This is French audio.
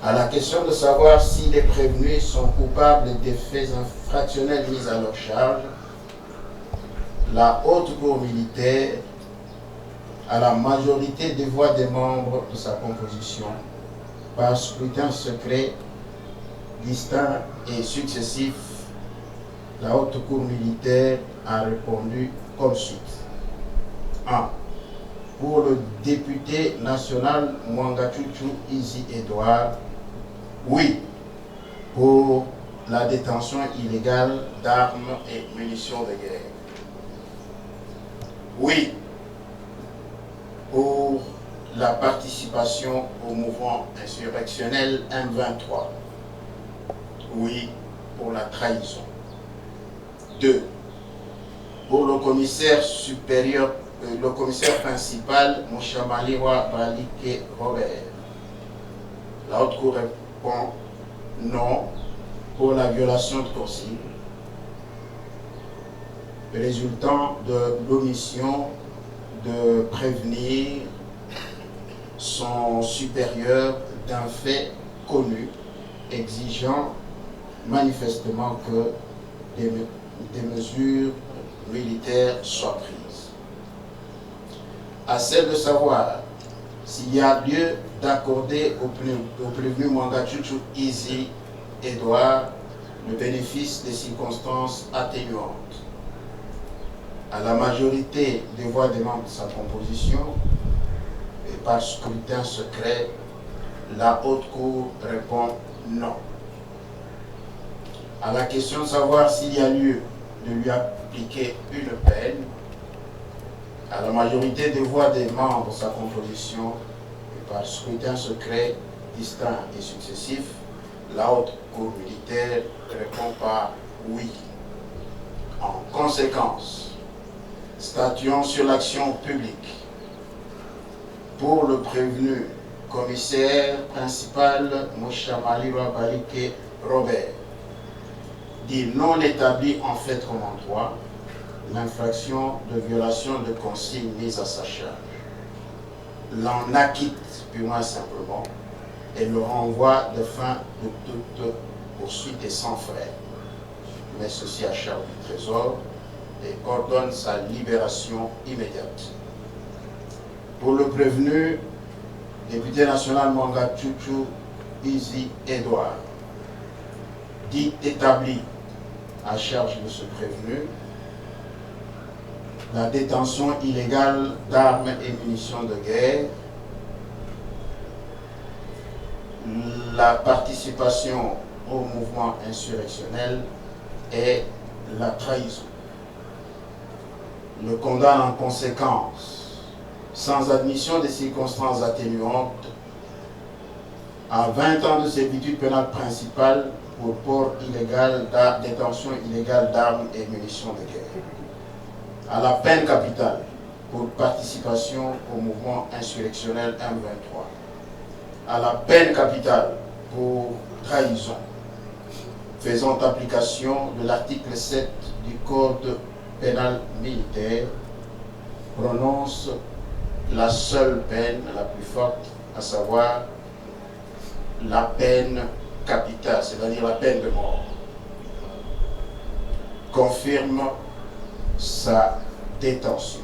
À la question de savoir si les prévenus sont coupables des faits infractionnels mis à leur charge, la Haute Cour militaire, à la majorité des voix des membres de sa composition, par scrutin secret, distinct et successif, la Haute Cour militaire a répondu comme suit. 1. Pour le député national Mwangachuchu Izi Edouard, oui, pour la détention illégale d'armes et munitions de guerre. Oui, pour la participation au mouvement insurrectionnel M23. Oui, pour la trahison. 2. Pour le commissaire supérieur, le commissaire principal, Mouchamaliwa Balike Robert. La Haute Cour répond non pour la violation de consigne résultant de l'omission de prévenir son supérieur d'un fait connu exigeant manifestement que des mesures militaires soient prises. À celle de savoir s'il y a lieu d'accorder au prévenu Mwangachuchu Izi Edouard le bénéfice des circonstances atténuantes. À la majorité des voix des membres de sa composition, et par scrutin secret, la Haute Cour répond non. À la question de savoir s'il y a lieu de lui appliquer une peine, à la majorité des voix des membres de sa composition, et par scrutin secret, distinct et successif, la Haute Cour militaire répond par oui. En conséquence, statuons sur l'action publique. Pour le prévenu commissaire principal Mouchamaliwa Balike Robert, dit non établi en fait droit l'infraction de violation de consignes mises à sa charge, l'en acquitte purement simplement et le renvoie de fin de toute poursuite et sans frais, mais ceci à charge du Trésor et ordonne sa libération immédiate. Pour le prévenu, député national Mwangachuchu Izi Edouard, dit établi à charge de ce prévenu, la détention illégale d'armes et munitions de guerre, la participation au mouvement insurrectionnel et la trahison. Le condamne en conséquence, sans admission des circonstances atténuantes, à 20 ans de servitude pénale principale pour port illégal, détention illégale d'armes et munitions de guerre, à la peine capitale pour participation au mouvement insurrectionnel M23, à la peine capitale pour trahison, faisant application de l'article 7 du Code pénal militaire, prononce la seule peine la plus forte, à savoir la peine capitale, c'est-à-dire la peine de mort. Confirme sa détention.